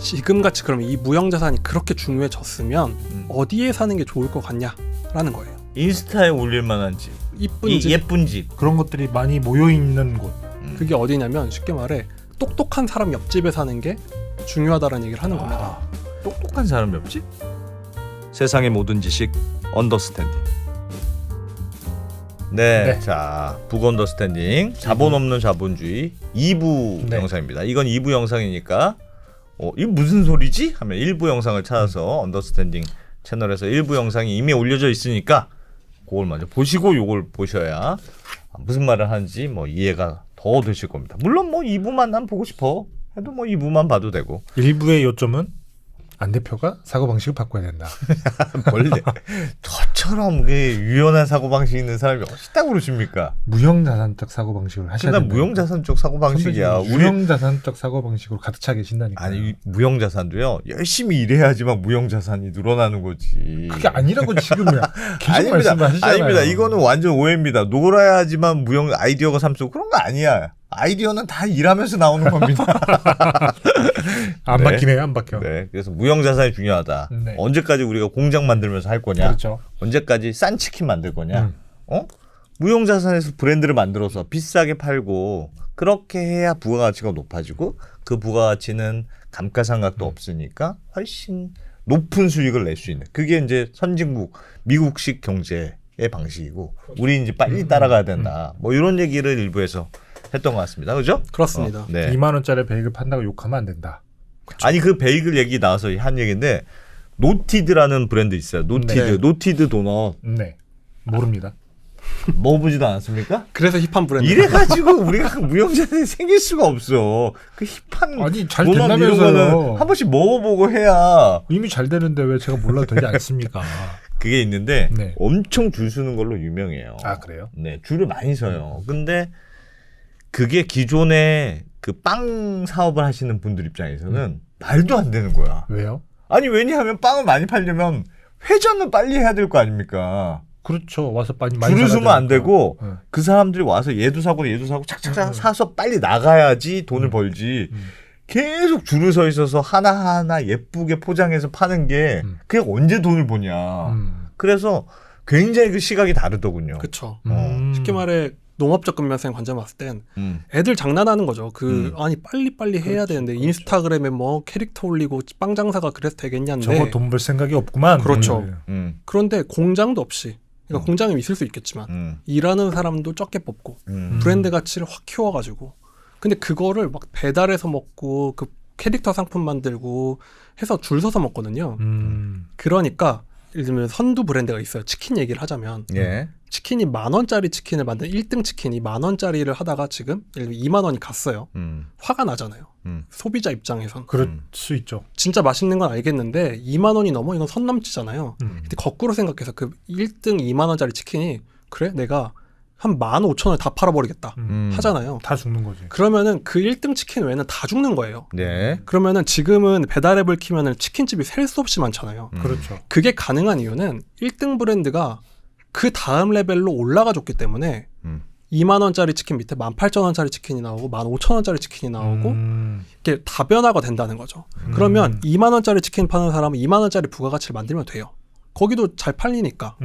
지금같이 그러면 이 무형자산이 그렇게 중요해졌으면 어디에 사는 게 좋을 것 같냐라는 거예요. 인스타에 올릴 만한 집, 이쁜 집, 예쁜 집, 그런 것들이 많이 모여 있는 곳. 그게 어디냐면 쉽게 말해 똑똑한 사람 옆집에 사는 게 중요하다라는 얘기를 하는 겁니다. 똑똑한 사람 옆집? 세상의 모든 지식 언더스탠딩. 네. 자, 북 언더스탠딩 자본 없는 자본주의 2부 네. 영상입니다. 이건 2부 영상이니까 이거 무슨 소리지? 하면 1부 영상을 찾아서 언더스탠딩 채널에서 1부 영상이 이미 올려져 있으니까 그걸 먼저 보시고 요걸 보셔야 무슨 말을 하는지 뭐 이해가 더 되실 겁니다. 물론 뭐 2부만 난 보고 싶어 해도 뭐 2부만 봐도 되고. 일부의 요점은 안 대표가 사고방식을 바꿔야 된다. 원래 저처럼 유연한 사고방식 있는 사람이 어디다 그러십니까? 무형자산적 사고방식을 하셔야 된다. 근데 무형자산적 사고방식이야. 무형자산적 사고방식으로 가득 차 계신다니까. 아니 무형자산도요. 열심히 일해야지만 무형자산이 늘어나는 거지. 그게 아니라고 지금 계속 아닙니다. 말씀하시잖아요. 아닙니다. 이거는 완전 오해입니다. 놀아야지만 무형 아이디어가 삼수 그런 거 아니야. 아이디어는 다 일하면서 나오는 겁니다. 안 네. 바뀌네요. 안 바뀌어. 네, 그래서 무형자산이 중요하다. 네. 언제까지 우리가 공장 만들면서 할 거냐? 그렇죠. 언제까지 싼 치킨 만들 거냐? 무형자산에서 브랜드를 만들어서 비싸게 팔고 그렇게 해야 부가가치가 높아지고 그 부가가치는 감가상각도 없으니까 훨씬 높은 수익을 낼 수 있는 그게 이제 선진국 미국식 경제의 방식이고 우리 이제 빨리 따라가야 된다. 뭐 이런 얘기를 일부에서 했던 것 같습니다. 그죠? 그렇습니다. 네. 2만 원짜리 베이글 판다고 욕하면 안 된다. 아니 그 베이글 얘기 나와서 한 얘기인데 노티드라는 브랜드 있어요. 노티드, 네. 노티드 도넛 네. 모릅니다. 먹어보지도 않았습니까? 그래서 힙한 브랜드. 이래가지고 우리가 그 무형자산이 생길 수가 없어. 그 힙한 아니 잘 도넛 이런 된다면서요. 거는 한 번씩 먹어보고 해야 이미 잘 되는데 왜 제가 몰라도 되지 않습니까? 그게 있는데 네. 엄청 줄 서는 걸로 유명해요. 아 그래요? 네, 줄을 많이 서요. 근데 그게 기존에 그 빵 사업을 하시는 분들 입장에서는 말도 안 되는 거야. 왜요? 아니 왜냐하면 빵을 많이 팔려면 회전을 빨리 해야 될 거 아닙니까? 그렇죠. 와서 많이 줄을 서면 안 되니까. 되고 네. 그 사람들이 와서 얘도 사고 착착착 사서 빨리 나가야지 돈을 벌지. 계속 줄을 서 있어서 하나하나 예쁘게 포장해서 파는 게 그게 언제 돈을 버냐. 그래서 굉장히 그 시각이 다르더군요. 그렇죠. 어. 쉽게 말해 농업적 근면성 관점 봤을 땐 애들 장난하는 거죠. 아니 빨리빨리 해야 되는데 인스타그램에 뭐 캐릭터 올리고 빵 장사가 그래서 되겠냐는데 저거 돈 벌 생각이 없구만. 그렇죠. 그런데 공장도 없이 그러니까 공장이 있을 수 있겠지만 일하는 사람도 적게 뽑고 브랜드 가치를 확 키워가지고 근데 그거를 막 배달해서 먹고 그 캐릭터 상품 만들고 해서 줄 서서 먹거든요. 그러니까 예를 들면 선두 브랜드가 있어요. 치킨 얘기를 하자면 예. 치킨이 10,000원짜리 치킨을 만든 1등 치킨이 10,000원짜리를 하다가 지금 예를 들면 2만 원이 갔어요. 화가 나잖아요. 소비자 입장에선. 그럴 수 있죠. 진짜 맛있는 건 알겠는데 2만 원이 넘어 이건 선 넘치잖아요. 근데 거꾸로 생각해서 그 1등 2만 원짜리 치킨이 그래 내가 한 15,000원 다 팔아버리겠다 하잖아요. 다 죽는 거지. 그러면은 그 1등 치킨 외에는 다 죽는 거예요. 네. 그러면은 지금은 배달앱을 키면은 치킨집이 셀 수 없이 많잖아요. 그렇죠. 그게 가능한 이유는 1등 브랜드가 그 다음 레벨로 올라가 줬기 때문에 2만 원짜리 치킨 밑에 18,000원짜리 치킨이 나오고 15,000원짜리 치킨이 나오고 이게 다변화가 된다는 거죠. 그러면 2만 원짜리 치킨 파는 사람은 2만 원짜리 부가가치를 만들면 돼요. 거기도 잘 팔리니까.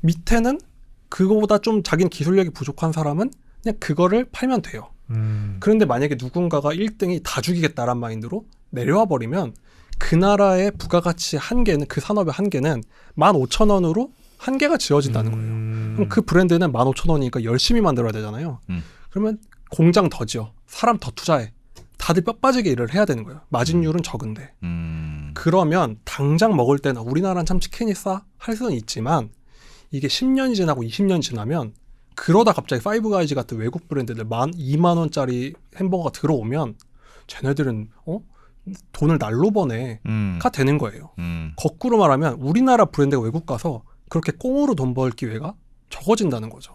밑에는 그거보다 좀 자기는 기술력이 부족한 사람은 그냥 그거를 팔면 돼요. 그런데 만약에 누군가가 1등이 다 죽이겠다란 마인드로 내려와 버리면 그 나라의 부가가치 한계는 그 산업의 한계는 15,000원으로 한계가 지어진다는 거예요. 그럼 그 브랜드는 15,000원이니까 열심히 만들어야 되잖아요. 그러면 공장 더 지어. 사람 더 투자해. 다들 뼈 빠지게 일을 해야 되는 거예요. 마진율은 적은데. 그러면 당장 먹을 때는 우리나라는 참 치킨이 싸? 할 수는 있지만 이게 10년이 지나고 20년이 지나면 그러다 갑자기 파이브가이즈 같은 외국 브랜드들 2만 원짜리 햄버거가 들어오면 쟤네들은 돈을 날로 버네가 되는 거예요. 거꾸로 말하면 우리나라 브랜드가 외국 가서 그렇게 꽁으로 돈 벌 기회가 적어진다는 거죠.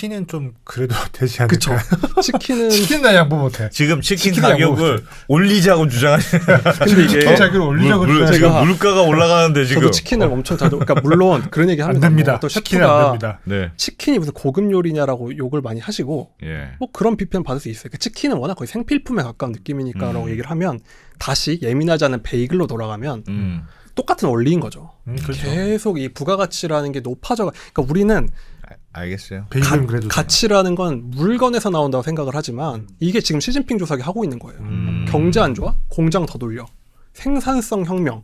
치킨은 좀 그래도 되지 않을까? 그쵸. 치킨은 치킨 나 양보 못해. 지금 치킨 치킨 가격을 올리자고 주장하시는. 근데 이게 가격을 올리려고 지금 제가- 물가가 올라가는데 지금. 저도 치킨을 엄청 자주 그러니까 물론 그런 얘기 안 합니다. 됩니다. 또 치킨은 안 셰프가 됩니다. 네. 치킨이 무슨 고급 요리냐라고 욕을 많이 하시고 예. 뭐 그런 비판 받을 수 있어요. 그 치킨은 워낙 거의 생필품에 가까운 느낌이니까라고 얘기를 하면 다시 예민하지 않은 베이글로 돌아가면 똑같은 원리인 거죠. 그렇죠. 계속 이 부가가치라는 게 높아져. 그러니까 우리는 알겠어요. 베이글은 그래도 가치라는 건 물건에서 나온다고 생각을 하지만 이게 지금 시진핑 주석이 하고 있는 거예요. 경제 안 좋아? 공장 더 돌려. 생산성 혁명.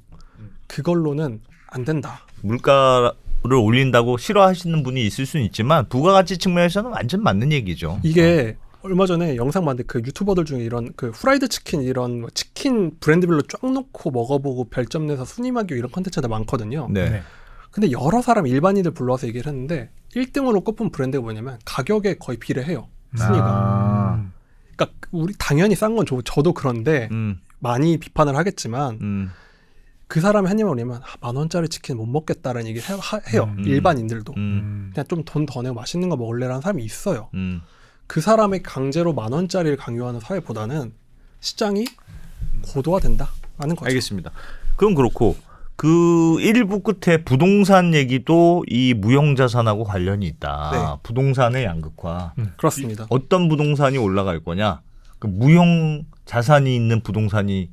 그걸로는 안 된다. 물가를 올린다고 싫어하시는 분이 있을 수는 있지만 부가가치 측면에서는 완전 맞는 얘기죠. 이게 얼마 전에 영상 봤는데 그 유튜버들 중에 이런 그 후라이드 치킨 이런 뭐 치킨 브랜드별로 쫙 놓고 먹어보고 별점 내서 순위 매기고 이런 컨텐츠가 많거든요. 네. 네. 근데 여러 사람 일반인들 불러서 얘기를 했는데 1등으로 꼽은 브랜드가 뭐냐면 가격에 거의 비례해요. 순위가. 아. 그러니까 우리 당연히 싼 건 저도 그런데 음. 많이 비판을 하겠지만 그 사람이 한 얘기가 뭐냐면 10,000원짜리 치킨 못 먹겠다라는 얘기를 해요. 일반인들도. 그냥 좀 돈 더 내고 맛있는 거 먹을래라는 사람이 있어요. 그 사람의 강제로 10,000원짜리를 강요하는 사회보다는 시장이 고도화된다라는 거죠. 알겠습니다. 그럼 그렇고 그 일부 끝에 부동산 얘기도 이 무형자산하고 관련이 있다. 네. 부동산의 양극화. 그렇습니다. 어떤 부동산이 올라갈 거냐? 그 무형자산이 있는 부동산이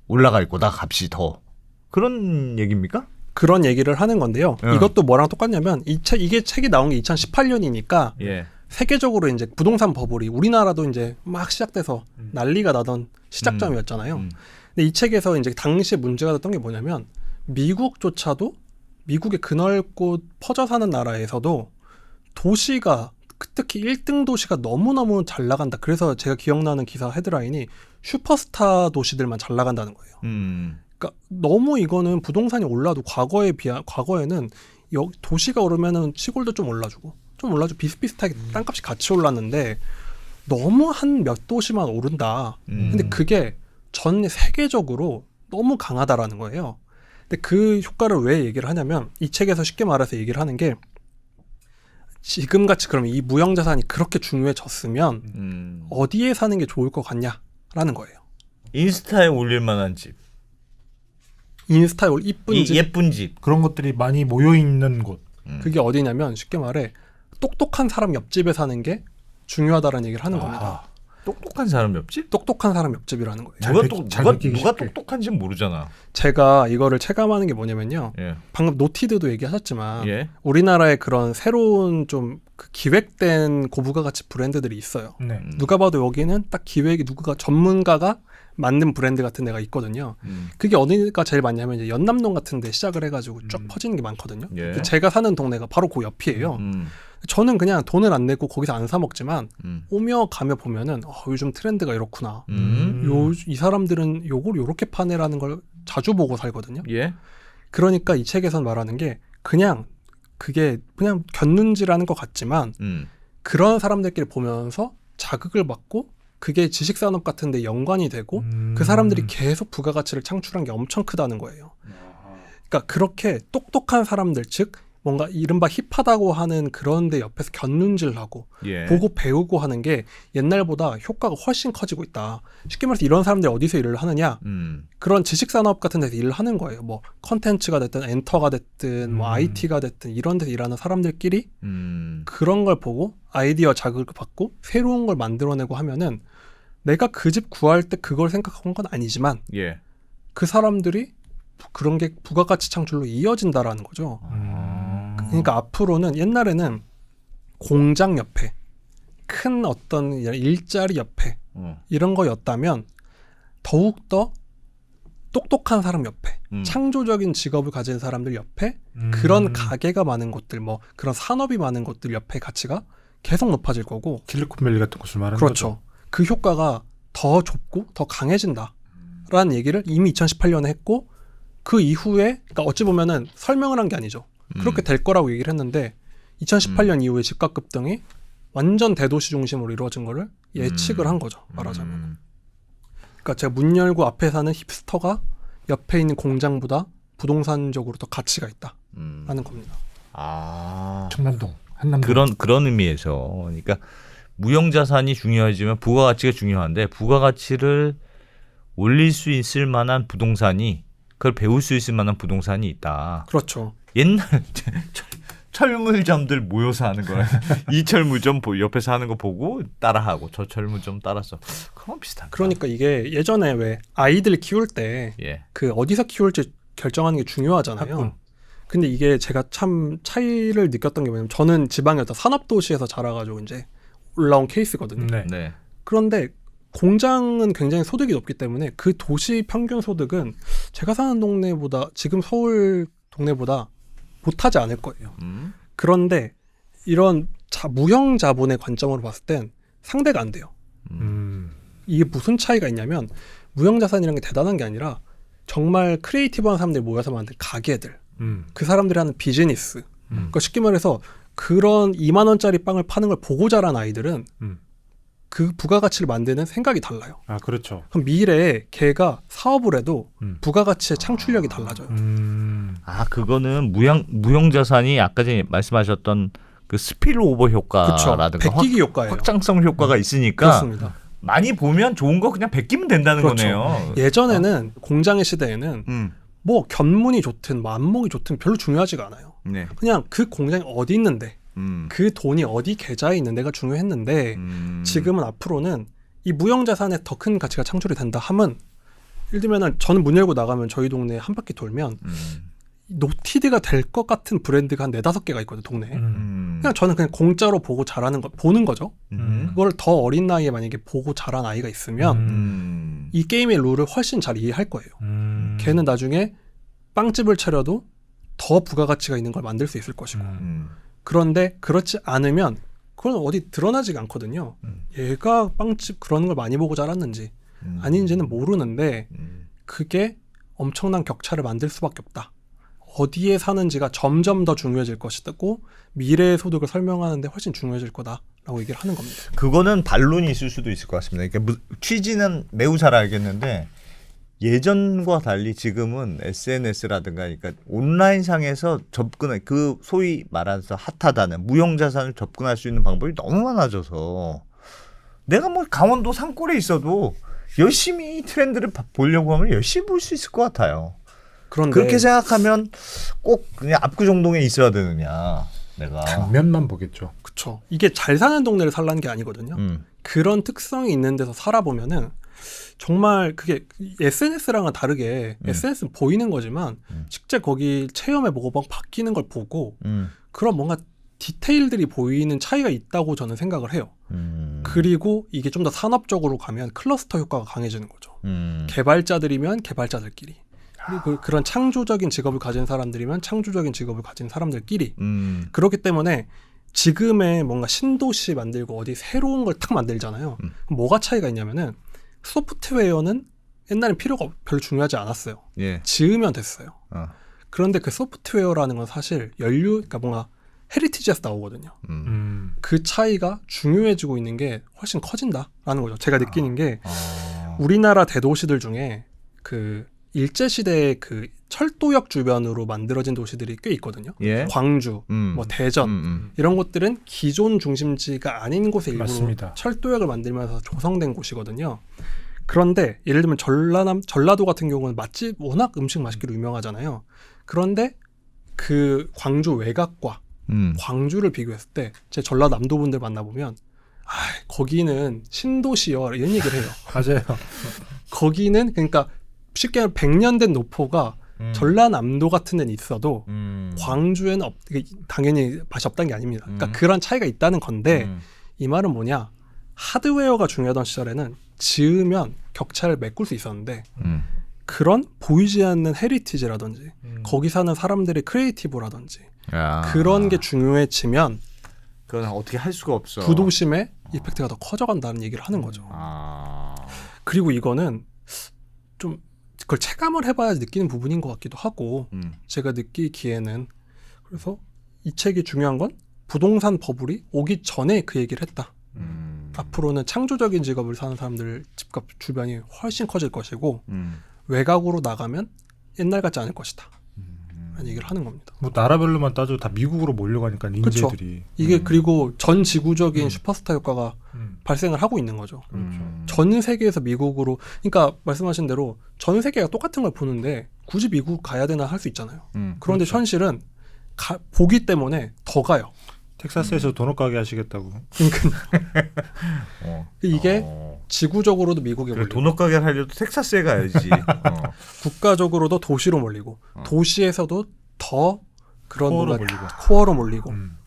올라갈 거다. 값이 더. 그런 얘기입니까? 그런 얘기를 하는 건데요. 이것도 뭐랑 똑같냐면 이게 책이 나온 게 2018년이니까 예. 세계적으로 이제 부동산 버블이 우리나라도 이제 막 시작돼서 난리가 나던 시작점이었잖아요. 근데 이 책에서 이제 당시에 문제가 됐던 게 뭐냐면 미국조차도 미국의 그넓고 퍼져 사는 나라에서도 도시가 특히 1등 도시가 너무너무 잘 나간다. 그래서 제가 기억나는 기사 헤드라인이 슈퍼스타 도시들만 잘 나간다는 거예요. 그러니까 너무 이거는 부동산이 올라도 과거에는 도시가 오르면은 시골도 좀 올라주고 비슷비슷하게 땅값이 같이 올랐는데 너무 한 몇 도시만 오른다. 근데 그게 전 세계적으로 너무 강하다라는 거예요. 근데 그 효과를 왜 얘기를 하냐면 이 책에서 쉽게 말해서 얘기를 하는 게 지금같이 그러면 이 무형자산이 그렇게 중요해졌으면 어디에 사는 게 좋을 것 같냐라는 거예요. 인스타에 올릴 만한 집. 인스타에 이쁜 집. 예쁜 집. 그런 것들이 많이 모여 있는 곳. 그게 어디냐면 쉽게 말해 똑똑한 사람 옆집에 사는 게 중요하다라는 얘기를 하는 겁니다. 똑똑한 사람 옆집? 똑똑한 사람 옆집이라는 거예요. 잘 누가 느끼기 누가 쉽게. 똑똑한지는 모르잖아. 제가 이거를 체감하는 게 뭐냐면요. 예. 방금 노티드도 얘기하셨지만 예. 우리나라에 그런 새로운 좀 그 기획된 고부가가치 브랜드들이 있어요. 네. 누가 봐도 여기는 딱 기획이 누가 전문가가 만든 브랜드 같은 데가 있거든요. 그게 어디가 제일 많냐면 이제 연남동 같은 데 시작을 해가지고 쭉 퍼지는 게 많거든요. 예. 제가 사는 동네가 바로 그 옆이에요. 저는 그냥 돈을 안 내고 거기서 안 사 먹지만 오며 가며 보면은 요즘 트렌드가 이렇구나. 이 사람들은 요걸 요렇게 파네라는 걸 자주 보고 살거든요. 예. 그러니까 이 책에선 말하는 게 그게 그냥 곁눈질하는 것 같지만 그런 사람들끼리 보면서 자극을 받고 그게 지식산업 같은 데 연관이 되고 그 사람들이 계속 부가가치를 창출한 게 엄청 크다는 거예요. 그러니까 그렇게 똑똑한 사람들, 즉 뭔가 이른바 힙하다고 하는 그런 데 옆에서 곁눈질하고 예. 보고 배우고 하는 게 옛날보다 효과가 훨씬 커지고 있다. 쉽게 말해서 이런 사람들이 어디서 일을 하느냐? 그런 지식산업 같은 데서 일을 하는 거예요. 뭐 컨텐츠가 됐든 엔터가 됐든 뭐 IT가 됐든 이런 데서 일하는 사람들끼리 그런 걸 보고 아이디어 자극을 받고 새로운 걸 만들어내고 하면은 내가 그 집 구할 때 그걸 생각한 건 아니지만 예. 그 사람들이 그런 게 부가가치 창출로 이어진다라는 거죠. 그러니까 앞으로는 옛날에는 공장 옆에 큰 어떤 일자리 옆에 이런 거였다면 더욱더 똑똑한 사람 옆에 창조적인 직업을 가진 사람들 옆에 그런 가게가 많은 곳들 뭐 그런 산업이 많은 곳들 옆에 가치가 계속 높아질 거고 실리콘밸리 같은 곳을 말하는 그렇죠. 거죠. 그 효과가 더 좁고 더 강해진다라는 얘기를 이미 2018년에 했고 그 이후에 그러니까 어찌 보면은 설명을 한 게 아니죠. 그렇게 될 거라고 얘기를 했는데 2018년 이후에 집값 급등이 완전 대도시 중심으로 이루어진 거를 예측을 한 거죠. 말하자면. 그러니까 제가 문 열고 앞에 사는 힙스터가 옆에 있는 공장보다 부동산적으로 더 가치가 있다라는 겁니다. 아. 청담동 한남동. 그런 의미에서 그러니까 무형자산이 중요하지만 부가가치가 중요한데 부가가치를 올릴 수 있을 만한 부동산이 그걸 배울 수 있을 만한 부동산이 있다. 그렇죠. 옛날 철물점들 모여서 하는 거야. 이 철물점 옆에서 하는 거 보고 따라하고 저 철물점 따라서 그건 비슷한. 그러니까 이게 예전에 왜 아이들 키울 때 그 예. 어디서 키울지 결정하는 게 중요하잖아요. 학군. 근데 이게 제가 참 차이를 느꼈던 게 뭐냐면 저는 지방의 어떤 산업도시에서 자라가지고 이제 올라온 케이스거든요. 네. 네. 그런데 공장은 굉장히 소득이 높기 때문에 그 도시 평균 소득은 제가 사는 동네보다 지금 서울 동네보다 못하지 않을 거예요. 그런데 이런 무형 자본의 관점으로 봤을 땐 상대가 안 돼요. 이게 무슨 차이가 있냐면 무형 자산이라는 게 대단한 게 아니라 정말 크리에이티브한 사람들이 모여서 만든 가게들, 그 사람들이 하는 비즈니스. 그러니까 쉽게 말해서 그런 2만 원짜리 빵을 파는 걸 보고 자란 아이들은 그 부가가치를 만드는 생각이 달라요. 아 그렇죠. 그럼 미래에 걔가 사업을 해도 부가가치의 창출력이 달라져요. 아 그거는 무형자산이 아까 전에 말씀하셨던 그 스필오버 그렇죠. 효과라든가 베끼기 효과예요. 확장성 효과가 있으니까 그렇습니다. 많이 보면 좋은 거 그냥 베끼면 된다는 그렇죠. 거네요. 예전에는 공장의 시대에는 뭐 견문이 좋든 만목이 좋든 별로 중요하지가 않아요. 네. 그냥 그 공장이 어디 있는데 그 돈이 어디 계좌에 있는데가 중요했는데 지금은 앞으로는 이 무형자산에 더 큰 가치가 창출이 된다 하면 예를 들면 저는 문 열고 나가면 저희 동네에 한 바퀴 돌면 노티드가 될 것 같은 브랜드가 한 4-5개가 있거든요, 동네에. 그냥 저는 그냥 공짜로 보고 자라는 거, 보는 거죠. 그걸 더 어린 나이에 만약에 보고 자란 아이가 있으면 이 게임의 룰을 훨씬 잘 이해할 거예요. 걔는 나중에 빵집을 차려도 더 부가가치가 있는 걸 만들 수 있을 것이고. 그런데 그렇지 않으면 그건 어디 드러나지가 않거든요. 얘가 빵집 그런 걸 많이 보고 자랐는지 아닌지는 모르는데 그게 엄청난 격차를 만들 수밖에 없다. 어디에 사는지가 점점 더 중요해질 것이고 미래의 소득을 설명하는데 훨씬 중요해질 거다라고 얘기를 하는 겁니다. 그거는 반론이 있을 수도 있을 것 같습니다. 그러니까 취지는 매우 잘 알겠는데 예전과 달리 지금은 SNS라든가 그러니까 온라인상에서 접근할 그 소위 말해서 핫하다는 무형자산을 접근할 수 있는 방법이 너무 많아져서 내가 뭐 강원도 산골에 있어도 열심히 트렌드를 보려고 하면 열심히 볼 수 있을 것 같아요. 그런데 그렇게 생각하면 꼭 그냥 압구정동에 있어야 되느냐 내가. 장면만 보겠죠. 그쵸. 이게 잘 사는 동네를 살라는 게 아니거든요. 그런 특성이 있는 데서 살아보면은 정말 그게 SNS랑은 다르게 SNS는 보이는 거지만 실제 거기 체험해보고 막 바뀌는 걸 보고 그런 뭔가 디테일들이 보이는 차이가 있다고 저는 생각을 해요. 그리고 이게 좀 더 산업적으로 가면 클러스터 효과가 강해지는 거죠. 개발자들이면 개발자들끼리 그리고 그런 창조적인 직업을 가진 사람들이면 창조적인 직업을 가진 사람들끼리 그렇기 때문에 지금의 뭔가 신도시 만들고 어디 새로운 걸 탁 만들잖아요. 그럼 뭐가 차이가 있냐면은 소프트웨어는 옛날엔 필요가 별로 중요하지 않았어요. 예. 지으면 됐어요. 그런데 그 소프트웨어라는 건 사실 그러니까 뭔가 헤리티지에서 나오거든요. 그 차이가 중요해지고 있는 게 훨씬 커진다라는 거죠. 제가 느끼는 게 우리나라 대도시들 중에 그 일제시대의 그 철도역 주변으로 만들어진 도시들이 꽤 있거든요. 예. 광주, 뭐 대전 이런 곳들은 기존 중심지가 아닌 곳에 일부러 맞습니다. 철도역을 만들면서 조성된 곳이거든요. 그런데 예를 들면 전라도 같은 경우는 맛집 워낙 음식 맛있기로 유명하잖아요. 그런데 그 광주 외곽과 광주를 비교했을 때 제 전라남도 분들 만나보면 거기는 신도시여 이런 얘기를 해요. 맞아요. 거기는 그러니까 쉽게 말하면 100년 된 노포가 전라남도 같은 데는 있어도 광주에는 당연히 맛이 없다는 게 아닙니다. 그러니까 그런 차이가 있다는 건데 이 말은 뭐냐. 하드웨어가 중요하던 시절에는 지으면 격차를 메꿀 수 있었는데 그런 보이지 않는 헤리티지라든지 거기 사는 사람들의 크리에이티브라든지 그런 게 중요해지면 그건 어떻게 할 수가 없어. 부도심의 이펙트가 더 커져간다는 얘기를 하는 거죠. 그리고 이거는 좀 그걸 체감을 해봐야 느끼는 부분인 것 같기도 하고 제가 느끼기에는 그래서 이 책이 중요한 건 부동산 버블이 오기 전에 그 얘기를 했다. 앞으로는 창조적인 직업을 사는 사람들 집값 주변이 훨씬 커질 것이고 외곽으로 나가면 옛날 같지 않을 것이다. 라는 얘기를 하는 겁니다. 뭐 나라별로만 따져도 다 미국으로 몰려가니까 인재들이. 이게 그리고 전 지구적인 음. 슈퍼스타 효과가 음. 발생을 하고 있는 거죠. 그렇죠. 전 세계에서 미국으로, 그러니까 말씀하신 대로 전 세계가 똑같은 걸 보는데 굳이 미국 가야 되나 할 수 있잖아요. 그런데 그렇죠. 현실은 보기 때문에 더 가요. 텍사스에서 도넛 가게 하시겠다고. 그러니까 이게 지구적으로도 미국에 그래, 몰리고 도넛 가게 하려도 텍사스에 가야지. 국가적으로도 도시로 몰리고 도시에서도 더 그런 코어로 뭔가 몰리고. 코어로 몰리고 음.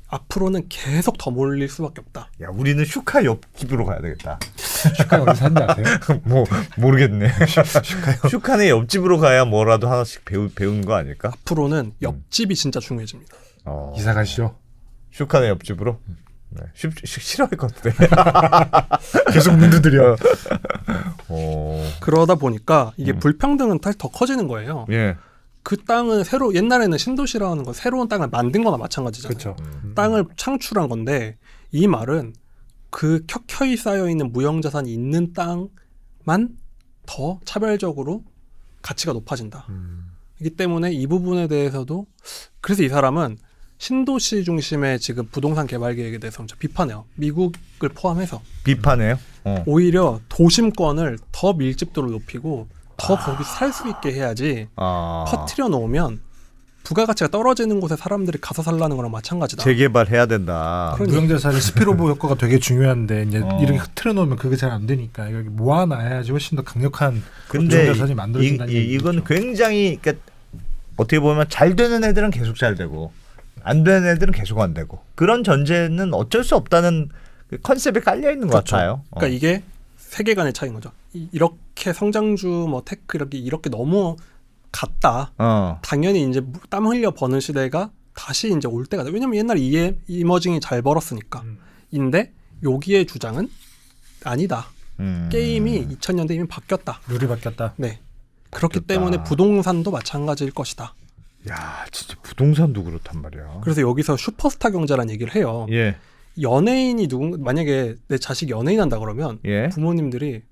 앞으로는 계속 더 몰릴 수밖에 없다. 야, 우리는 슈카 옆집으로 가야 되겠다. 슈카 어디 사는지 아세요? 뭐 모르겠네. 슈카네 옆집으로 가야 뭐라도 하나씩 배우는 거 아닐까? 앞으로는 옆집이 진짜 중요해집니다. 이사 가시죠. 슈카네 옆집으로. 네. 싫어할 것 같아. 계속 문 두드려. 그러다 보니까 이게 불평등은 더 커지는 거예요. 예. 그 땅은 옛날에는 신도시라는 건 새로운 땅을 만든 거나 마찬가지잖아요. 그렇죠. 땅을 창출한 건데 이 말은 그 켜켜이 쌓여 있는 무형자산이 있는 땅만 더 차별적으로 가치가 높아진다. 이기 때문에 이 부분에 대해서도 그래서 이 사람은 신도시 중심의 지금 부동산 개발 계획에 대해서 엄청 비판해요. 미국을 포함해서 비판해요. 오히려 도심권을 더 밀집도를 높이고 더 거기 살 수 있게 해야지 퍼뜨려 놓으면 부가가치가 떨어지는 곳에 사람들이 가서 살라는 거랑 마찬가지다. 재개발해야 된다. 무형자산의 스피로브 효과가 되게 중요한데 이제 이렇게 흐트려 놓으면 그게 잘 안 되니까 여기 모아놔야지 훨씬 더 강력한 근데 무형자산이 만들어진다는 이건 얘기죠. 굉장히 그러니까 어떻게 보면 잘 되는 애들은 계속 잘 되고 안 되는 애들은 계속 안 되고 그런 전제는 어쩔 수 없다는 그 컨셉에 깔려 있는 것 그렇죠. 같아요. 그러니까 이게 세계관의 차이인 거죠. 이렇게 성장주 뭐 테크 이렇게 너무 같다. 당연히 이제 땀 흘려 버는 시대가 다시 이제 올 때가 돼. 왜냐면 옛날에 이머징이 잘 벌었으니까. 인데 여기의 주장은 아니다. 게임이 2000년대 이미 바뀌었다. 룰이 바뀌었다. 네. 그렇기 바뀌었다. 때문에 부동산도 마찬가지일 것이다. 야, 진짜 부동산도 그렇단 말이야. 그래서 여기서 슈퍼스타 경제라는 얘기를 해요. 예. 연예인이 만약에 내 자식이 연예인 한다 그러면 예. 부모님들이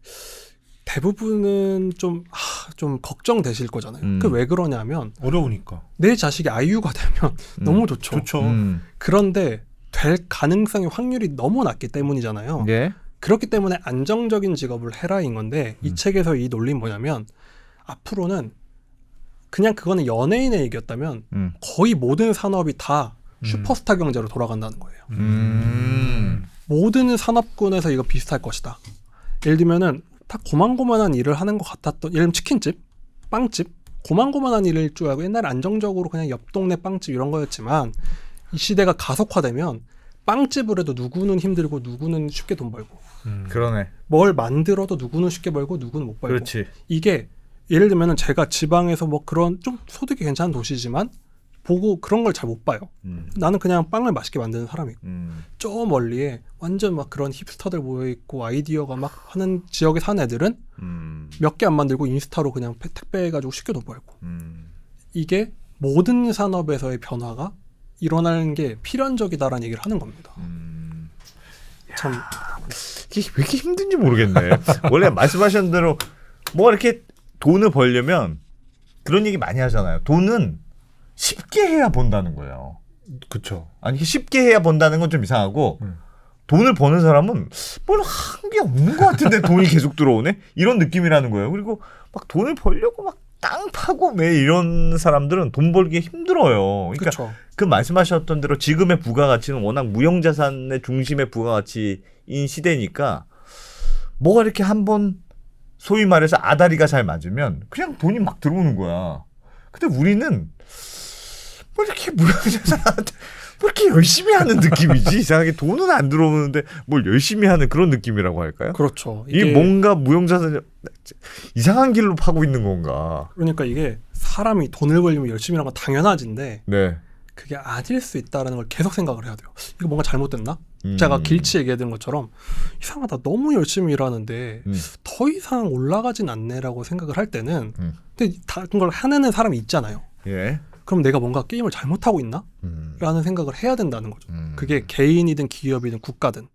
대부분은 좀 걱정되실 거잖아요. 그 왜 그러냐면 어려우니까. 내 자식이 아이유가 되면 너무 좋죠. 좋죠. 그런데 될 가능성의 확률이 너무 낮기 때문이잖아요. 예. 그렇기 때문에 안정적인 직업을 해라인 건데 이 책에서 이 논리는 뭐냐면 앞으로는 그냥 그거는 연예인의 얘기였다면 거의 모든 산업이 다 슈퍼스타 경제로 돌아간다는 거예요. 모든 산업군에서 이거 비슷할 것이다. 예를 들면은 다 고만고만한 일을 하는 것 같았던, 예를 들면 치킨집, 빵집, 고만고만한 일일 줄 알고 옛날에 안정적으로 그냥 옆 동네 빵집 이런 거였지만 이 시대가 가속화되면 빵집을 해도 누구는 힘들고 누구는 쉽게 돈 벌고 그러네. 뭘 만들어도 누구는 쉽게 벌고 누구는 못 벌고 그렇지. 이게 예를 들면은 제가 지방에서 뭐 그런 좀 소득이 괜찮은 도시지만 보고 그런 걸 잘 못 봐요. 나는 그냥 빵을 맛있게 만드는 사람이고 저 멀리에 완전 막 그런 힙스터들 모여있고 아이디어가 막 하는 지역에 사는 애들은 몇 개 안 만들고 인스타로 그냥 택배해가지고 쉽게 돈 벌고 이게 모든 산업에서의 변화가 일어나는 게 필연적이다라는 얘기를 하는 겁니다. 참 이게 왜 이렇게 힘든지 모르겠네. 원래 말씀하신 대로 뭐 이렇게 돈을 벌려면 그런 얘기 많이 하잖아요. 돈은 쉽게 해야 번다는 거예요. 그렇죠. 아니 쉽게 해야 번다는 건 좀 이상하고 돈을 버는 사람은 뭘 한 게 없는 것 같은데 돈이 계속 들어오네? 이런 느낌이라는 거예요. 그리고 막 돈을 벌려고 막 땅 파고 매 이런 사람들은 돈 벌기 힘들어요. 그러니까 그쵸. 그 말씀하셨던 대로 지금의 부가가치는 워낙 무형자산의 중심의 부가가치인 시대니까 뭐가 이렇게 한번 소위 말해서 아다리가 잘 맞으면 그냥 돈이 막 들어오는 거야. 근데 우리는 뭐 이렇게 무형자산한테 뭐 이렇게 열심히 하는 느낌이지 이상하게 돈은 안 들어오는데 뭘 열심히 하는 그런 느낌이라고 할까요? 그렇죠. 이게 뭔가 무형자산 이상한 길로 파고 있는 건가? 그러니까 이게 사람이 돈을 벌려면 열심히 하는 건 당연하진데 네. 그게 아닐 수 있다는 걸 계속 생각을 해야 돼요. 이거 뭔가 잘못됐나? 제가 길치 얘기했던 것처럼 이상하다. 너무 열심히 일하는데 더 이상 올라가진 않네라고 생각을 할 때는 근데 다 그걸 해내는 사람이 있잖아요. 예. 그럼 그럼 내가 뭔가 게임을 잘못하고 있나? 라는 생각을 해야 된다는 거죠. 그게 개인이든 기업이든 국가든.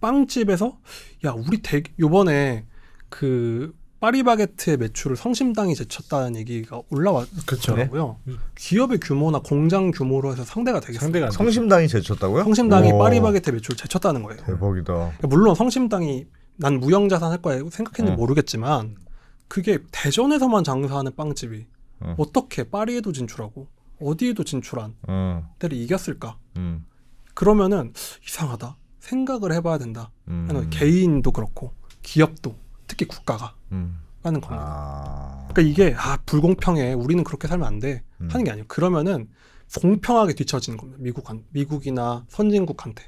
빵집에서 야 우리 요번에 그 파리바게트의 매출을 성심당이 제쳤다는 얘기가 올라왔더라고요. 기업의 규모나 공장 규모로 해서 상대가 되겠어요. 상대가 안 되죠. 성심당이 제쳤다고요? 성심당이 오. 파리바게트 매출을 제쳤다는 거예요. 대박이다. 그러니까 물론 성심당이 난 무형자산 할 거야 생각했는지 모르겠지만 그게 대전에서만 장사하는 빵집이 어떻게 파리에도 진출하고 어디에도 진출한 때를 이겼을까? 그러면은 이상하다. 생각을 해봐야 된다. 개인도 그렇고 기업도 특히 국가가 라는 겁니다. 그러니까 이게 불공평해. 우리는 그렇게 살면 안 돼. 하는 게 아니에요. 그러면은 공평하게 뒤처지는 겁니다. 미국이나 선진국한테.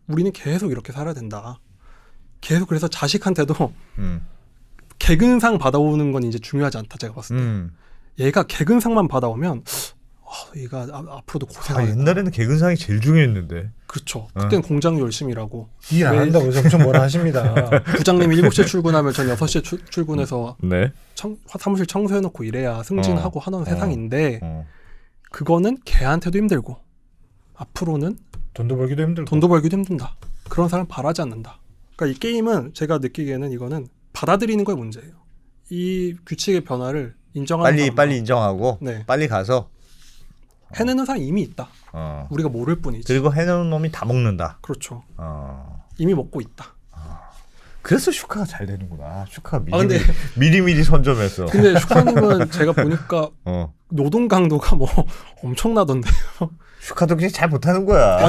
우리는 계속 이렇게 살아야 된다. 계속 그래서 자식한테도 개근상 받아오는 건 이제 중요하지 않다. 제가 봤을 때. 얘가 개근상만 받아오면 얘가 앞으로도 고생하겠다. 옛날에는 개근상이 제일 중요했는데. 그렇죠. 그때는 공장 열심히 일하고 일 안 한다고 해서 엄청 뭐라 하십니다. 부장님이 7시에 출근하면 전 6시에 출근해서 네. 사무실 청소해놓고 이래야 승진하고 하는 세상인데 그거는 걔한테도 힘들고 앞으로는 돈도 벌기도 힘들고. 돈도 벌기도 힘든다. 그런 사람 바라지 않는다. 그러니까 이 게임은 제가 느끼기에는 이거는 받아들이는 거에 문제예요. 이 규칙의 변화를 인정하는 빨리 인정하고 네. 빨리 가서 해내는 사람이 이미 있다. 우리가 모를 뿐이지. 그리고 해놓은 놈이 다 먹는다. 그렇죠. 이미 먹고 있다. 그래서 슈카가 잘 되는구나. 슈카가 근데 미리미리 선점했어. 근데 슈카님은 제가 보니까 노동 강도가 뭐 엄청나던데요. 슈카도 그냥 잘 못하는 거야.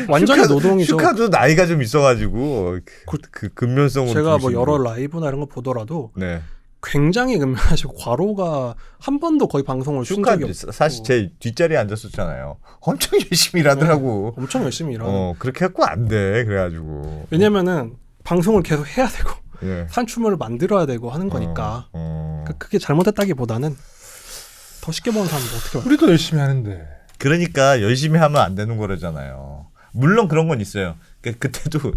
완전히 노동이죠. 슈카도 나이가 좀 있어가지고 그 근면성으로 제가 뭐 여러 라이브나 이런 거 보더라도 네. 굉장히 근면하시고 과로가 한 번도 거의 방송을 쉰 적이 없고 사실 제 뒷자리에 앉았었잖아요. 엄청 열심히 일하더라고. 엄청 열심히 일하고 그렇게 갖고 안 돼. 그래가지고 왜냐면은 방송을 계속 해야 되고 예. 산출물을 만들어야 되고 하는 거니까 그러니까 그게 잘못했다기보다는 더 쉽게 보는 사람도 어떻게 봐요? 우리도 열심히 하는데. 그러니까 열심히 하면 안 되는 거라잖아요. 물론 그런 건 있어요. 그때도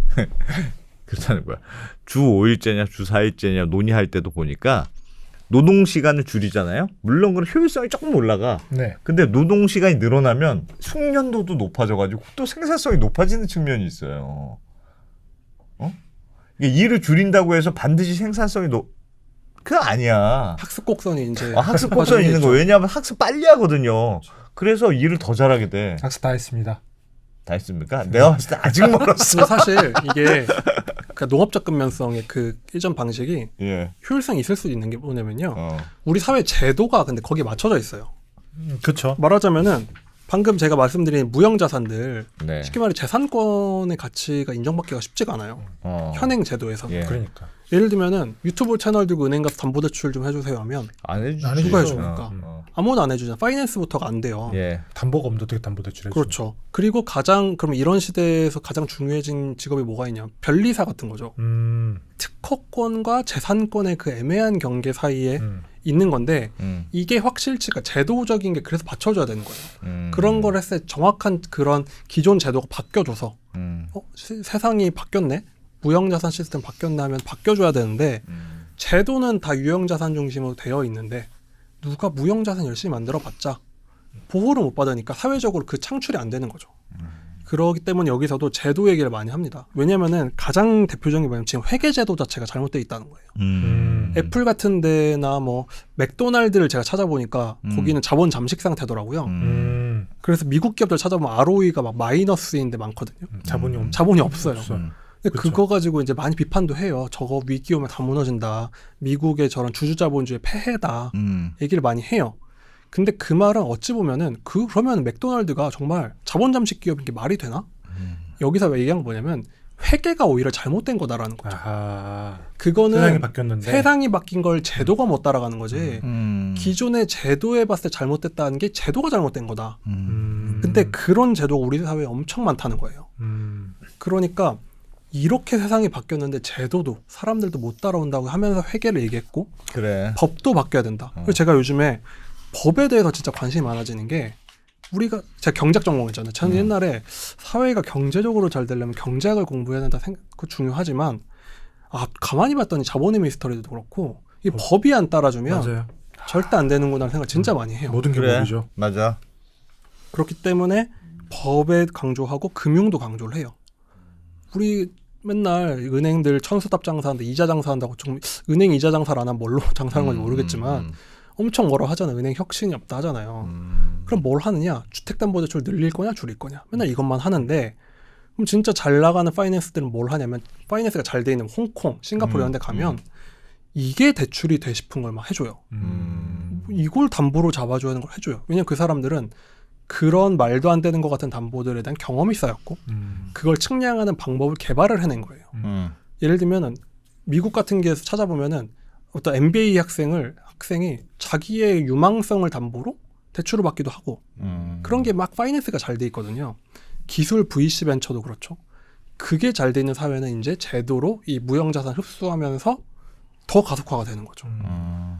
그렇다는 거야. 주 5일제냐 주 4일제냐 논의할 때도 보니까 노동 시간을 줄이잖아요. 물론 그런 효율성이 조금 올라가. 네. 근데 노동 시간이 늘어나면 숙련도도 높아져가지고 또 생산성이 높아지는 측면이 있어요. 이게 일을 줄인다고 해서 반드시 생산성이 그거 아니야. 학습 곡선이 이제 학습 곡선이 있는 거. 왜냐하면 학습 빨리 하거든요. 그래서 일을 더 잘하게 돼. 학습 다 했습니다. 다 했습니까? 내가 봤을 때 아직 멀었어. 근데 사실 이게 그러니까 농업적 근면성의 그 일전 방식이 예. 효율성이 있을 수 있는 게 뭐냐면요. 우리 사회 제도가 근데 거기에 맞춰져 있어요. 그렇죠. 말하자면은 방금 제가 말씀드린 무형자산들 네. 쉽게 말해 재산권의 가치가 인정받기가 쉽지가 않아요. 현행 제도에서. 예. 그러니까. 예를 들면은 유튜브 채널 들고 은행 가서 담보대출 좀 해주세요 하면 안 해주지. 누가 해줍니까? 아무나 안 해주잖아. 파이낸스부터가 안 돼요. 예. 담보가 없는데 어떻게 담보대출해? 그렇죠. 그리고 그럼 이런 시대에서 가장 중요해진 직업이 뭐가 있냐? 변리사 같은 거죠. 특허권과 재산권의 그 애매한 경계 사이에 있는 건데 이게 확실치가 제도적인 게 그래서 받쳐줘야 되는 거예요. 그런 걸 했을 때 정확한 그런 기존 제도가 바뀌어줘서 세상이 바뀌었네? 무형자산 시스템 바뀌었나 하면 바뀌어줘야 되는데 제도는 다 유형자산 중심으로 되어 있는데 누가 무형자산 열심히 만들어봤자 보호를 못 받으니까 사회적으로 그 창출이 안 되는 거죠. 그렇기 때문에 여기서도 제도 얘기를 많이 합니다. 왜냐면은 가장 대표적인 게 뭐냐면 지금 회계제도 자체가 잘못되어 있다는 거예요. 애플 같은 데나 뭐 맥도날드를 제가 찾아보니까 거기는 자본 잠식 상태더라고요. 그래서 미국 기업들 찾아보면 ROE가 막 마이너스인데 많거든요. 자본이 없어요. 근데 그쵸. 그거 가지고 이제 많이 비판도 해요. 저거 위기 오면 다 무너진다. 미국의 저런 주주자본주의 폐해다. 얘기를 많이 해요. 근데 그 말은 어찌 보면은 그러면 맥도날드가 정말 자본 잠식 기업인 게 말이 되나? 여기서 얘기한 건 뭐냐면 회계가 오히려 잘못된 거다라는 거죠. 그거는 세상이 바뀌었는데 세상이 바뀐 걸 제도가 못 따라가는 거지. 기존의 제도에 봤을 때 잘못됐다는 게 제도가 잘못된 거다. 근데 그런 제도가 우리 사회에 엄청 많다는 거예요. 그러니까 이렇게 세상이 바뀌었는데 제도도 사람들도 못 따라온다고 하면서 회계를 얘기했고 그래. 법도 바뀌어야 된다. 그래서 제가 요즘에 법에 대해서 진짜 관심이 많아지는 게 우리가 제가 경제학 전공했잖아요. 저는 옛날에 사회가 경제적으로 잘 되려면 경제학을 공부해야 된다 그거 중요하지만 가만히 봤더니 자본의 미스터리도 그렇고 이 법이 안 따라주면 맞아요. 절대 안 되는구나 생각 진짜 많이 해요. 모든 게 법이죠. 맞아. 그렇기 때문에 법에 강조하고 금융도 강조를 해요. 우리 맨날 은행들 천수답 장사하는데 이자 장사한다고 좀 은행 이자 장사를 안 하면 뭘로 장사하는 건지 모르겠지만 엄청 뭐라 하잖아요. 은행 혁신이 없다 하잖아요. 그럼 뭘 하느냐? 주택담보대출 늘릴 거냐 줄일 거냐? 맨날 이것만 하는데 그럼 진짜 잘 나가는 파이낸스들은 뭘 하냐면 파이낸스가 잘 돼 있는 홍콩, 싱가포르 이런 데 가면 이게 대출이 돼 싶은 걸 막 해줘요. 이걸 담보로 잡아줘야 하는 걸 해줘요. 왜냐면 그 사람들은 그런 말도 안 되는 것 같은 담보들에 대한 경험이 쌓였고 그걸 측량하는 방법을 개발을 해낸 거예요. 예를 들면은 미국 같은 게에서 찾아보면은 어떤 MBA 학생이 자기의 유망성을 담보로 대출을 받기도 하고 그런 게 막 파이낸스가 잘 돼 있거든요. 기술 VC 벤처도 그렇죠. 그게 잘 돼 있는 사회는 이제 제도로 이 무형자산 흡수하면서 더 가속화가 되는 거죠.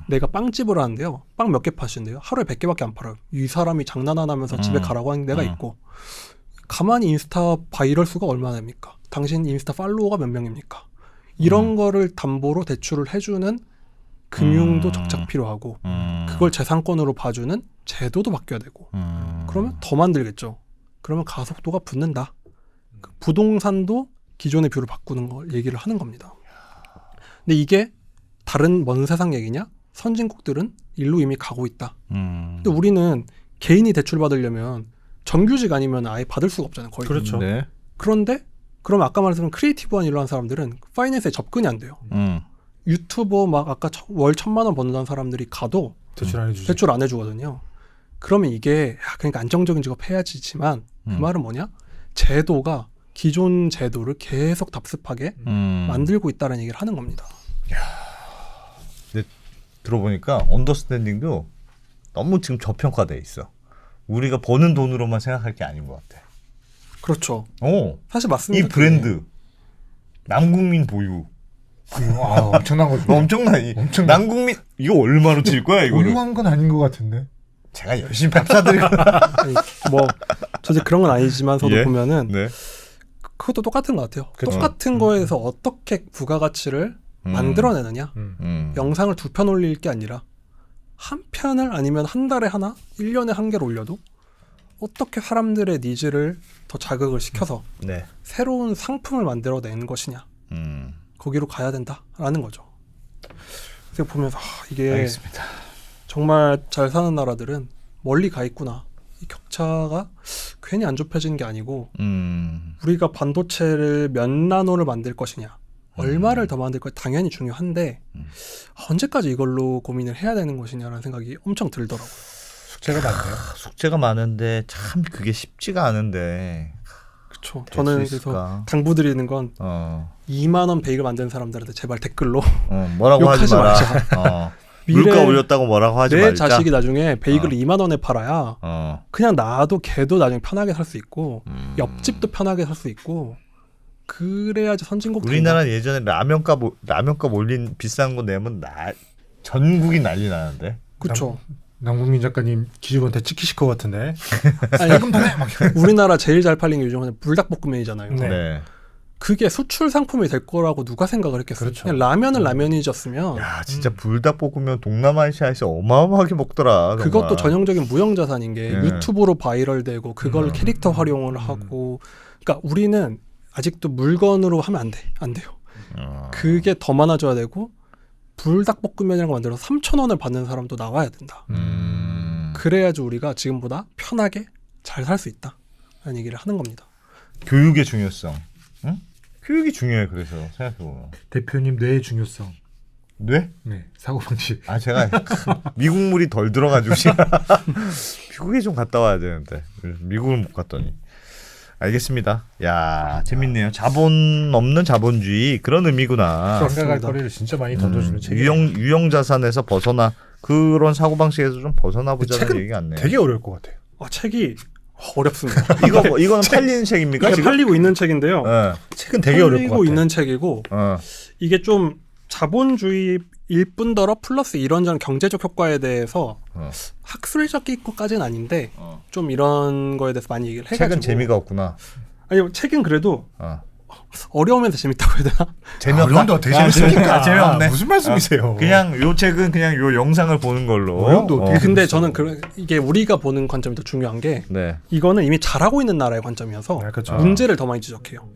내가 빵집을 하는데요. 빵 몇 개 파시는데요. 하루에 100개밖에 안 팔아요. 이 사람이 장난 안 하면서 집에 가라고 하는 데가 있고 가만히 인스타 바이럴 수가 얼마나 됩니까? 당신 인스타 팔로워가 몇 명입니까? 이런 거를 담보로 대출을 해주는 금융도 적작 필요하고 그걸 재산권으로 봐주는 제도도 바뀌어야 되고 그러면 더 만들겠죠. 그러면 가속도가 붙는다. 그 부동산도 기존의 뷰를 바꾸는 걸 얘기를 하는 겁니다. 근데 이게 다른 먼 세상 얘기냐? 선진국들은 일로 이미 가고 있다. 근데 우리는 개인이 대출 받으려면 정규직 아니면 아예 받을 수가 없잖아요. 거의. 그렇죠. 네. 그런데 그럼 아까 말했던 크리에이티브한 일로 한 사람들은 파이낸스에 접근이 안 돼요. 유튜버 막 아까 월 1,000만 원 버는 사람들이 가도 대출 안 해주지. 대출 안 해주거든요. 그러면 이게 그러니까 안정적인 직업 해야지지만 그 말은 뭐냐? 제도가 기존 제도를 계속 답습하게 만들고 있다는 얘기를 하는 겁니다. 근데 들어보니까 언더스탠딩도 너무 지금 저평가돼 있어. 우리가 버는 돈으로만 생각할 게 아닌 것 같아. 그렇죠. 오, 사실 맞습니다. 이 브랜드 남국민 보유. 엄청난 거죠. 엄청나니. 남국민 이거 얼마로 칠 거야 이거를? 보유한 건 아닌 것 같은데. 제가 열심히 밥 사드리고. 아니, 뭐 저도 그런 건 아니지만서도 예? 보면은 네. 그것도 똑같은 것 같아요. 그쵸. 똑같은 거에서 어떻게 부가가치를 만들어내느냐. 영상을 2편 올릴 게 아니라 한 편을 아니면 한 달에 하나, 1년에 한 개를 올려도 어떻게 사람들의 니즈를 더 자극을 시켜서 네. 새로운 상품을 만들어내는 것이냐. 거기로 가야 된다라는 거죠. 그래서 보면서 이게 알겠습니다. 정말 잘 사는 나라들은 멀리 가 있구나. 이 격차가 괜히 안 좁혀지는 게 아니고 우리가 반도체를 몇 나노를 만들 것이냐 얼마를 더 만들 것 당연히 중요한데 언제까지 이걸로 고민을 해야 되는 것이냐라는 생각이 엄청 들더라고요. 숙제가 많네요. 숙제가 많은데 참 그게 쉽지가 않은데. 그렇죠. 저는 그래서 당부드리는 건 2만 원 베이글 만드는 사람들한테 제발 댓글로 뭐라고 하지 욕하지 마라. 말자. 물가 올렸다고 뭐라고 하지 내 말자. 자식이 나중에 베이글을 2만 원에 팔아야 그냥 나도 걔도 나중에 편하게 살 수 있고 옆집도 편하게 살 수 있고 그래야지 선진국 우리나라는 예전에 라면값 올린 비싼 거 내면 전국이 난리 나는데. 그렇죠. 남국민 작가님 기준한테 찍히실 것 같은데. 아니, 우리나라 제일 잘 팔린 게 요즘은 불닭볶음면이잖아요. 네. 네. 그게 수출 상품이 될 거라고 누가 생각을 했겠어요. 그렇죠. 그냥 라면은 라면이졌으면 야 진짜 불닭볶음면 동남아시아에서 어마어마하게 먹더라. 정말. 그것도 전형적인 무형자산인 게 예. 유튜브로 바이럴되고 그걸 캐릭터 활용을 하고 그러니까 우리는 아직도 물건으로 하면 안 돼요. 그게 더 많아져야 되고 불닭볶음면이라는 거 만들어서 3,000원을 받는 사람도 나와야 된다. 그래야지 우리가 지금보다 편하게 잘 살 수 있다 라는 얘기를 하는 겁니다. 교육의 중요성. 응? 교육이 중요해. 그래서 생각해보면 대표님 뇌의 중요성. 뇌? 네. 사고방식. 아 제가 미국 물이 덜 들어가지고 미국에 좀 갔다 와야 되는데 미국을 못 갔더니. 알겠습니다. 야 재밌네요. 자본 없는 자본주의 그런 의미구나. 생각할 거리를 진짜 많이 던져주는 책. 유형 자산에서 벗어나 그런 사고 방식에서 좀 벗어나 보자는 얘기 같네요. 되게 어려울 것 같아요. 책이 어렵습니다. 이거는 팔리는 책입니까? 이게 지금? 팔리고 있는 책인데요. 네. 책은 되게 어려울 것 팔리고 같아요. 있는 책이고 이게 좀 자본주의일 뿐더러 플러스 이런저런 경제적 효과에 대해서 학술적 있고까지는 아닌데 좀 이런 거에 대해서 많이 얘기를 해가지고 책은 재미가 없구나. 아니 책은 그래도 어려우면서 재밌다고 해야 되나? 재미없다. 어려운데 되게 재밌으니까. 재미없네. 무슨 말씀이세요? 그냥 요 책은 그냥 요 영상을 보는 걸로. 어려운데 어떻게 근데 저는 이게 우리가 보는 관점이 더 중요한 게 네. 이거는 이미 잘하고 있는 나라의 관점이어서 네, 그렇죠. 문제를 더 많이 지적해요.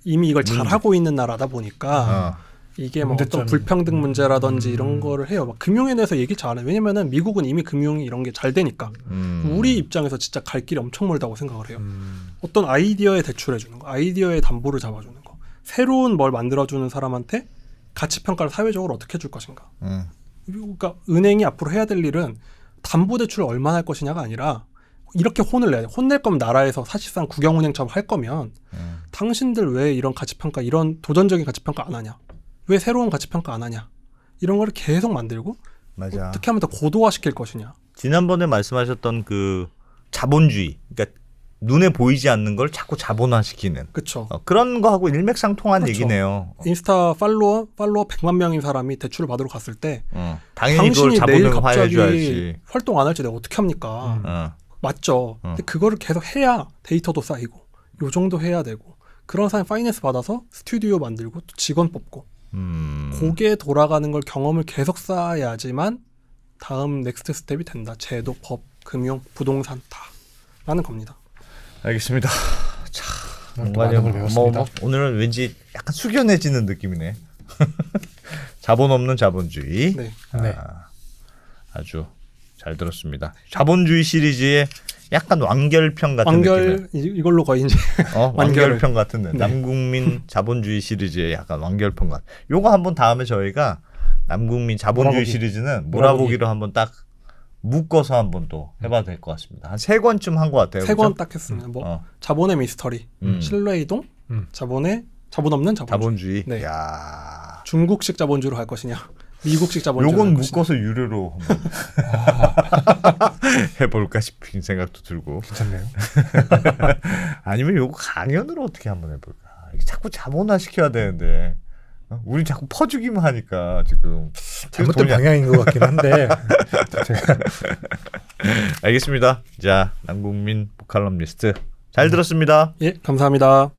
이미 이걸 잘하고 있는 나라다 보니까 이게 뭐 어떤 문제점이. 불평등 문제라든지 이런 거를 해요. 막 금융에 대해서 얘기 잘 안 해요. 왜냐면은 미국은 이미 금융이 이런 게 잘 되니까. 우리 입장에서 진짜 갈 길이 엄청 멀다고 생각을 해요. 어떤 아이디어에 대출해 주는 거, 아이디어에 담보를 잡아주는 거, 새로운 뭘 만들어주는 사람한테 가치 평가를 사회적으로 어떻게 해줄 것인가. 그러니까 은행이 앞으로 해야 될 일은 담보 대출을 얼마나 할 것이냐가 아니라 이렇게 혼을 내야 돼. 혼낼 거면 나라에서 사실상 국영은행처럼 할 거면 당신들 왜 이런 가치 평가, 이런 도전적인 가치 평가 안 하냐? 왜 새로운 가치 평가 안 하냐? 이런 거를 계속 만들고 맞아. 어떻게 하면 더 고도화시킬 것이냐. 지난번에 말씀하셨던 그 자본주의, 그러니까 눈에 보이지 않는 걸 자꾸 자본화시키는 그렇죠. 그런 거하고 일맥상통한 그렇죠. 얘기네요. 인스타 팔로워 100만 명인 사람이 대출을 받으러 갔을 때 당연히 그걸 당신이 내일 자본화해줘야지. 갑자기 활동 안 할지 내가 어떻게 합니까? 맞죠. 근데 그거를 계속 해야 데이터도 쌓이고 요 정도 해야 되고 그런 사람 파이낸스 받아서 스튜디오 만들고 또 직원 뽑고 고게 돌아가는 걸 경험을 계속 쌓아야지만 다음 넥스트 스텝이 된다. 제도, 법, 금융, 부동산 다 라는 겁니다. 알겠습니다. 자, 오늘 또 많은 걸 배웠습니다. 오늘은 왠지 약간 숙연해지는 느낌이네. 자본 없는 자본주의. 네. 네. 아주 잘 들었습니다. 자본주의 시리즈의 약간 완결편 같은 느낌. 완결 이걸로 거의 이제 완결을. 완결편 같은 네. 남국민 자본주의 시리즈의 약간 완결편 같은. 요거 한번 다음에 저희가 남국민 자본주의 몰아보기. 시리즈는 몰아보기로 한번 딱 묶어서 한번 또 해봐도 될 것 같습니다. 한 3권쯤 한 것 같아요. 세 권 그죠? 딱 했습니다. 뭐 자본의 미스터리, 신뢰이동, 자본 없는 자본주의. 자본주의. 네. 야. 중국식 자본주의로 갈 것이냐, 미국식 자본주의로 요건 갈 것이냐. 묶어서 유료로 한번 해볼까 싶은 생각도 들고. 괜찮네요. 아니면 요거 강연으로 어떻게 한번 해볼까. 이게 자꾸 자본화 시켜야 되는데 우린 자꾸 퍼주기만 하니까 지금 잘못된 돈이 안- 방향인 것 같긴 한데 제가 알겠습니다. 자, 남국민 보컬럼니스트 잘 들었습니다. 예, 감사합니다.